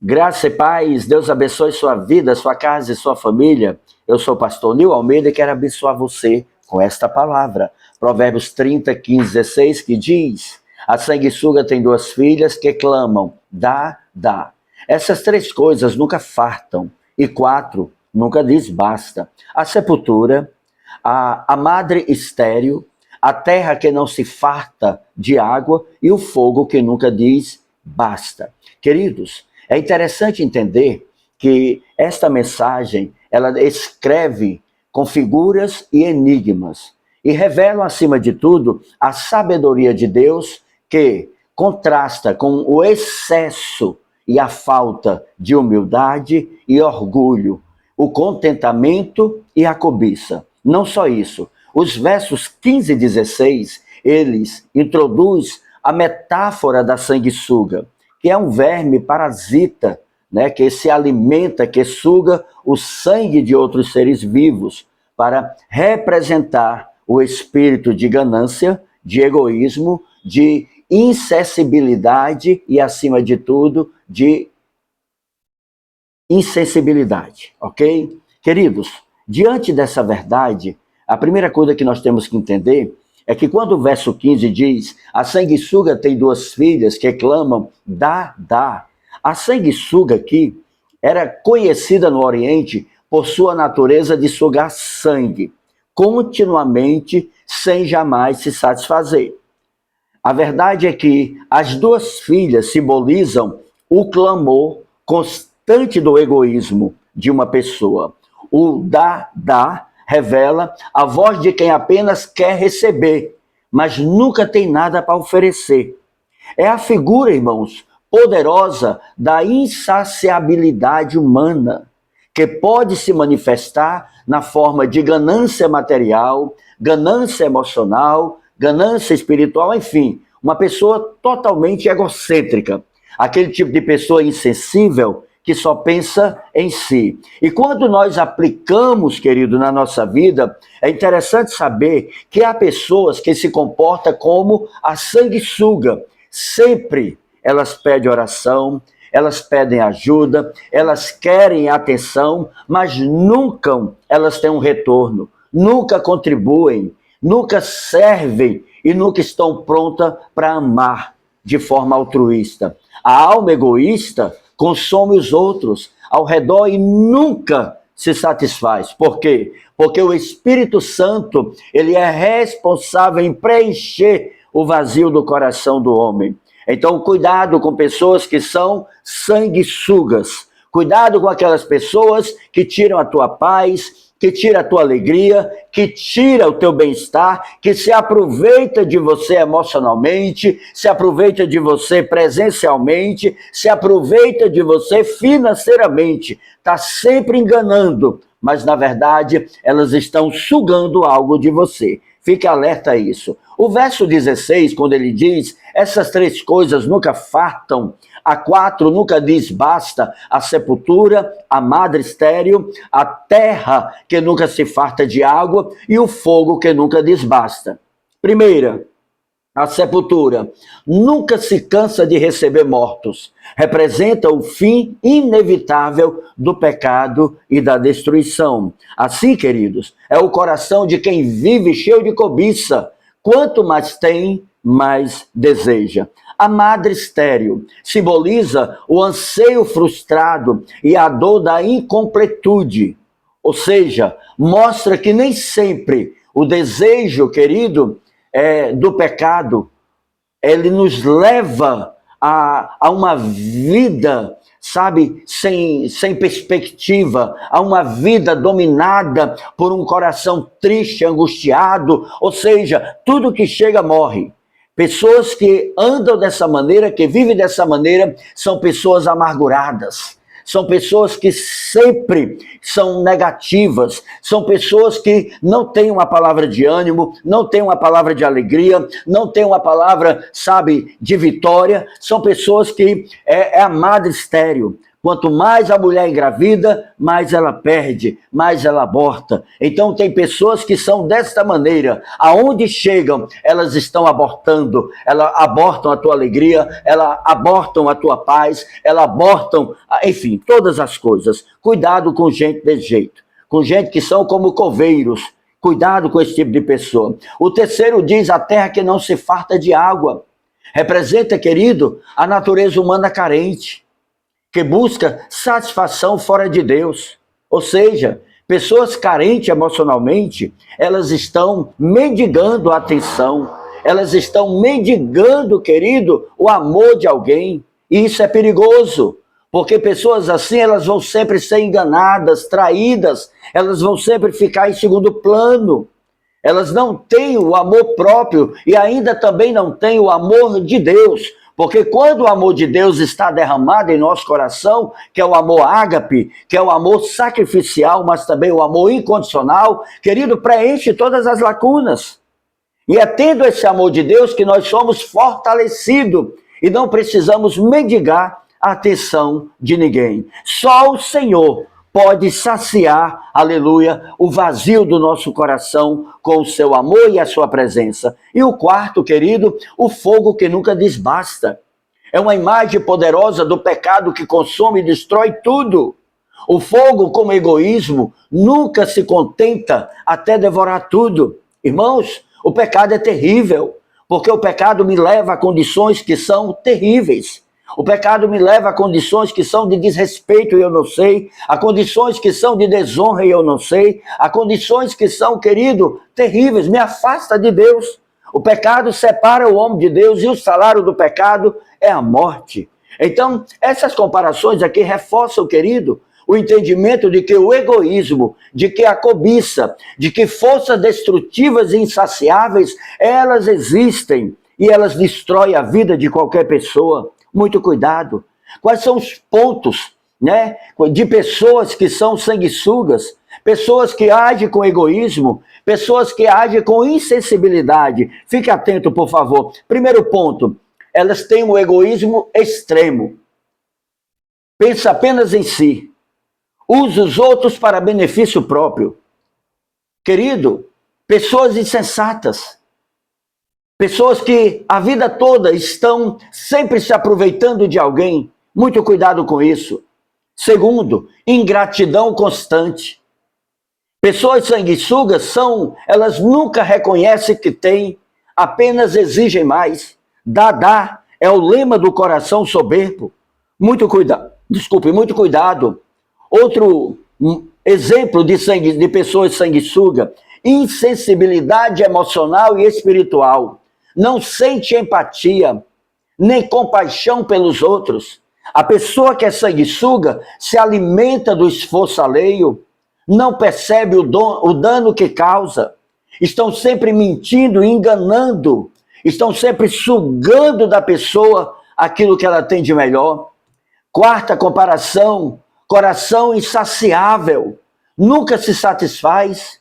Graça e paz, Deus abençoe sua vida, sua casa e sua família. Eu sou o pastor Nil Almeida e quero abençoar você com esta palavra. Provérbios 30, 15, 16, que diz: a sanguessuga tem duas filhas que clamam, dá, dá. Essas três coisas nunca fartam, e quatro nunca diz basta. A sepultura, a madre estéril, a terra que não se farta de água e o fogo que nunca diz basta. Queridos, é interessante entender que esta mensagem, ela escreve com figuras e enigmas e revela, acima de tudo, a sabedoria de Deus que contrasta com o excesso e a falta de humildade e orgulho, o contentamento e a cobiça. Não só isso, os versos 15 e 16, eles introduzem a metáfora da sanguessuga, que é um verme parasita, né, que se alimenta, que suga o sangue de outros seres vivos, para representar o espírito de ganância, de egoísmo, de insensibilidade e, acima de tudo, de insensibilidade, ok? Queridos, diante dessa verdade, a primeira coisa que nós temos que entender é que quando o verso 15 diz: a sanguessuga tem duas filhas que clamam, dá, dá. A sanguessuga aqui era conhecida no Oriente por sua natureza de sugar sangue, continuamente, sem jamais se satisfazer. A verdade é que as duas filhas simbolizam o clamor constante do egoísmo de uma pessoa. O dá, dá revela a voz de quem apenas quer receber, mas nunca tem nada para oferecer. É a figura, irmãos, poderosa da insaciabilidade humana, que pode se manifestar na forma de ganância material, ganância emocional, ganância espiritual, enfim, uma pessoa totalmente egocêntrica, aquele tipo de pessoa insensível que só pensa em si. E quando nós aplicamos, querido, na nossa vida, é interessante saber que há pessoas que se comportam como a sanguessuga. Sempre elas pedem oração, elas pedem ajuda, elas querem atenção, mas nunca elas têm um retorno, nunca contribuem, nunca servem e nunca estão prontas para amar de forma altruísta. A alma egoísta consome os outros ao redor e nunca se satisfaz. Por quê? Porque o Espírito Santo, ele é responsável em preencher o vazio do coração do homem. Então, cuidado com pessoas que são sanguessugas. Cuidado com aquelas pessoas que tiram a tua paz, que tira a tua alegria, que tira o teu bem-estar, que se aproveita de você emocionalmente, se aproveita de você presencialmente, se aproveita de você financeiramente. Está sempre enganando, mas na verdade elas estão sugando algo de você. Fique alerta a isso. O verso 16, quando ele diz: essas três coisas nunca fartam, a quatro nunca diz basta: a sepultura, a madre estéril, a terra que nunca se farta de água e o fogo que nunca diz basta. Primeira, a sepultura nunca se cansa de receber mortos. Representa o fim inevitável do pecado e da destruição. Assim, queridos, é o coração de quem vive cheio de cobiça. Quanto mais tem, mais deseja. A madre estéril simboliza o anseio frustrado e a dor da incompletude. Ou seja, mostra que nem sempre o desejo, querido, do pecado, ele nos leva a uma vida, sabe, sem perspectiva, a uma vida dominada por um coração triste, angustiado, ou seja, tudo que chega morre. Pessoas que andam dessa maneira, que vivem dessa maneira, são pessoas amarguradas. São pessoas que sempre são negativas, são pessoas que não têm uma palavra de ânimo, não têm uma palavra de alegria, não têm uma palavra, sabe, de vitória. São pessoas que é a madre estéril. Quanto mais a mulher engravida, mais ela perde, mais ela aborta. Então tem pessoas que são desta maneira. Aonde chegam, elas estão abortando. Elas abortam a tua alegria, elas abortam a tua paz, elas abortam, enfim, todas as coisas. Cuidado com gente desse jeito. Com gente que são como coveiros. Cuidado com esse tipo de pessoa. O terceiro diz, a terra que não se farta de água. Representa, querido, a natureza humana carente, que busca satisfação fora de Deus. Ou seja, pessoas carentes emocionalmente, elas estão mendigando a atenção, elas estão mendigando, querido, o amor de alguém. E isso é perigoso, porque pessoas assim, elas vão sempre ser enganadas, traídas, elas vão sempre ficar em segundo plano. Elas não têm o amor próprio e ainda também não têm o amor de Deus. Porque quando o amor de Deus está derramado em nosso coração, que é o amor ágape, que é o amor sacrificial, mas também o amor incondicional, querido, preenche todas as lacunas. E é tendo esse amor de Deus que nós somos fortalecidos e não precisamos mendigar a atenção de ninguém. Só o Senhor pode saciar, aleluia, o vazio do nosso coração com o seu amor e a sua presença. E o quarto, querido, o fogo que nunca desbasta. É uma imagem poderosa do pecado que consome e destrói tudo. O fogo, como egoísmo, nunca se contenta até devorar tudo. Irmãos, o pecado é terrível, porque o pecado me leva a condições que são terríveis. O pecado me leva a condições que são de desrespeito e eu não sei, a condições que são de desonra e eu não sei, a condições que são, querido, terríveis, me afasta de Deus. O pecado separa o homem de Deus e o salário do pecado é a morte. Então, essas comparações aqui reforçam, querido, o entendimento de que o egoísmo, de que a cobiça, de que forças destrutivas e insaciáveis, elas existem e elas destroem a vida de qualquer pessoa. Muito cuidado. Quais são os pontos, né, de pessoas que são sanguessugas, pessoas que agem com egoísmo, pessoas que agem com insensibilidade? Fique atento, por favor. Primeiro ponto, elas têm um egoísmo extremo. Pensa apenas em si. Usa os outros para benefício próprio. Querido, pessoas insensatas. Pessoas que a vida toda estão sempre se aproveitando de alguém. Muito cuidado com isso. Segundo, ingratidão constante. Pessoas sanguessugas elas nunca reconhecem que têm, apenas exigem mais. Dá é o lema do coração soberbo. Muito cuidado. Outro exemplo de pessoas sanguessugas, insensibilidade emocional e espiritual. Não sente empatia, nem compaixão pelos outros. A pessoa que é sanguessuga se alimenta do esforço alheio, não percebe o dano que causa. Estão sempre mentindo, enganando, estão sempre sugando da pessoa aquilo que ela tem de melhor. Quarta comparação, coração insaciável, nunca se satisfaz,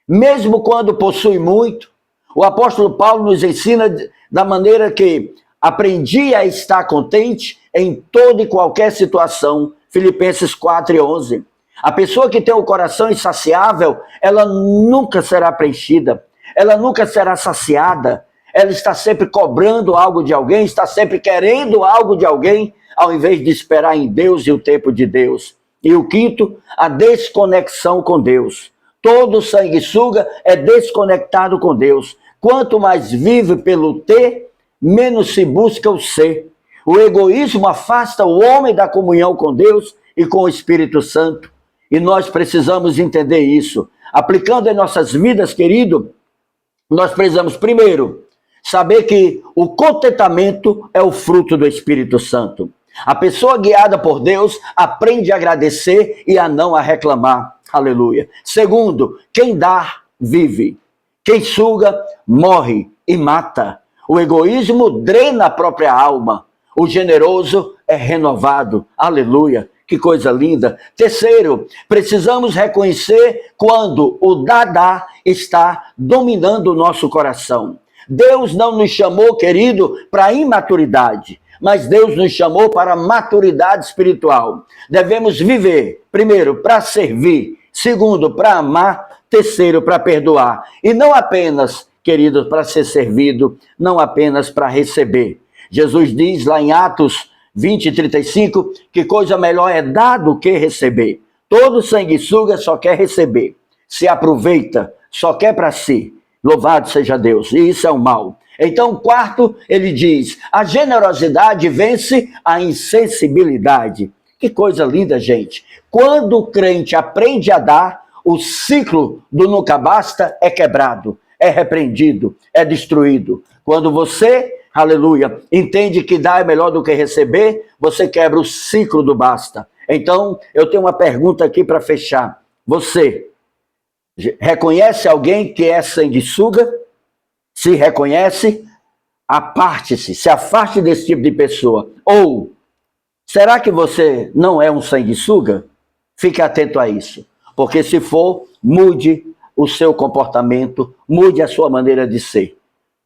mesmo quando possui muito. O apóstolo Paulo nos ensina da maneira que aprendi a estar contente em toda e qualquer situação. Filipenses 4:11. A pessoa que tem o coração insaciável, ela nunca será preenchida, ela nunca será saciada, ela está sempre cobrando algo de alguém, está sempre querendo algo de alguém, ao invés de esperar em Deus e o tempo de Deus. E o quinto, a desconexão com Deus. Todo sanguessuga é desconectado com Deus. Quanto mais vive pelo ter, menos se busca o ser. O egoísmo afasta o homem da comunhão com Deus e com o Espírito Santo. E nós precisamos entender isso. Aplicando em nossas vidas, querido, nós precisamos, primeiro, saber que o contentamento é o fruto do Espírito Santo. A pessoa guiada por Deus aprende a agradecer e a não a reclamar. Aleluia. Segundo, quem dá, vive. Quem suga, morre e mata. O egoísmo drena a própria alma. O generoso é renovado. Aleluia. Que coisa linda. Terceiro, precisamos reconhecer quando o dá está dominando o nosso coração. Deus não nos chamou, querido, para imaturidade, mas Deus nos chamou para a maturidade espiritual. Devemos viver, primeiro, para servir, segundo, para amar, terceiro, para perdoar. E não apenas, queridos, para ser servido, não apenas para receber. Jesus diz lá em Atos 20:35, que coisa melhor é dar do que receber. Todo sanguessuga só quer receber, se aproveita, só quer para si. Louvado seja Deus, e isso é o mal. Então, quarto, ele diz, a generosidade vence a insensibilidade. Que coisa linda, gente. Quando o crente aprende a dar, o ciclo do nunca basta é quebrado, é repreendido, é destruído. Quando você, aleluia, entende que dar é melhor do que receber, você quebra o ciclo do basta. Então, eu tenho uma pergunta aqui para fechar. Você reconhece alguém que é sanguessuga? Se reconhece, aparte-se, se afaste desse tipo de pessoa. Ou, será que você não é um sanguessuga? Fique atento a isso. Porque se for, mude o seu comportamento, mude a sua maneira de ser.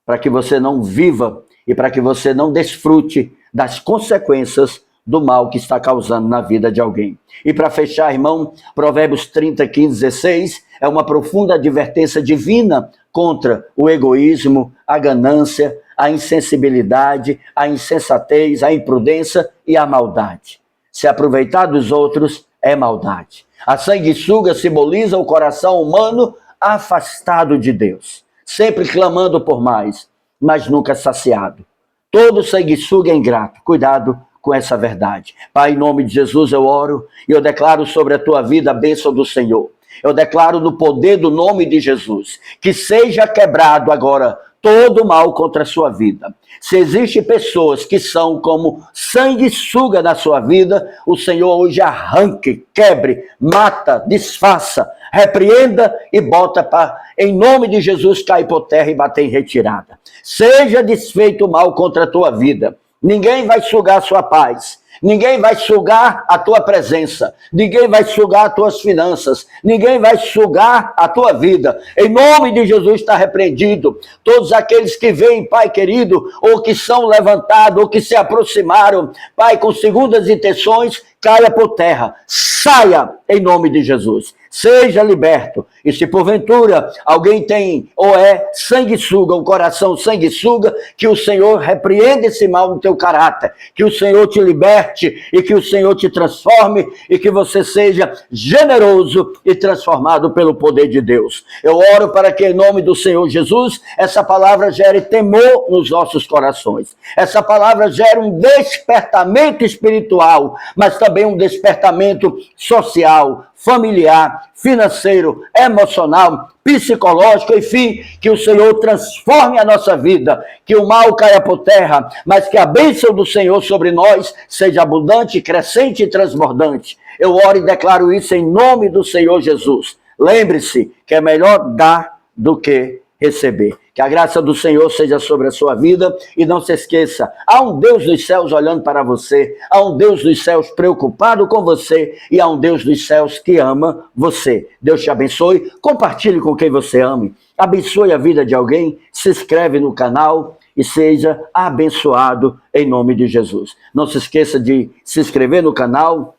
Para que você não viva e para que você não desfrute das consequências do mal que está causando na vida de alguém. E para fechar, irmão, Provérbios 30:15-16 é uma profunda advertência divina contra o egoísmo, a ganância, a insensibilidade, a insensatez, a imprudência e a maldade. Se aproveitar dos outros é maldade. A sanguessuga simboliza o coração humano afastado de Deus, sempre clamando por mais, mas nunca saciado. Todo sanguessuga é ingrato. Cuidado com essa verdade. Pai, em nome de Jesus eu oro e eu declaro sobre a tua vida a bênção do Senhor. Eu declaro no poder do nome de Jesus que seja quebrado agora todo mal contra a sua vida. Se existem pessoas que são como sanguessuga na sua vida, o Senhor hoje arranque, quebre, mata, desfaça, repreenda e bota para, em nome de Jesus, cair por terra e bater em retirada. Seja desfeito o mal contra a tua vida. Ninguém vai sugar a sua paz. Ninguém vai sugar a tua presença, ninguém vai sugar as tuas finanças, ninguém vai sugar a tua vida. Em nome de Jesus está repreendido. Todos aqueles que vêm, Pai querido, ou que são levantados, ou que se aproximaram, Pai, com segundas intenções, caia por terra, saia em nome de Jesus. Seja liberto. E se porventura alguém tem ou é sanguessuga, um coração sanguessuga, que o Senhor repreenda esse mal no teu caráter, que o Senhor te liberte e que o Senhor te transforme e que você seja generoso e transformado pelo poder de Deus. Eu oro para que em nome do Senhor Jesus, essa palavra gere temor nos nossos corações. Essa palavra gere um despertamento espiritual, mas também um despertamento social, familiar, financeiro, emocional, psicológico, enfim, que o Senhor transforme a nossa vida, que o mal caia por terra, mas que a bênção do Senhor sobre nós seja abundante, crescente e transbordante. Eu oro e declaro isso em nome do Senhor Jesus. Lembre-se que é melhor dar do que receber. Que a graça do Senhor seja sobre a sua vida e não se esqueça, há um Deus dos céus olhando para você, há um Deus dos céus preocupado com você e há um Deus dos céus que ama você. Deus te abençoe, compartilhe com quem você ame, abençoe a vida de alguém, se inscreve no canal e seja abençoado em nome de Jesus. Não se esqueça de se inscrever no canal,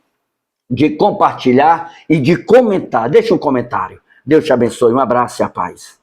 de compartilhar e de comentar. Deixa um comentário. Deus te abençoe, um abraço e a paz.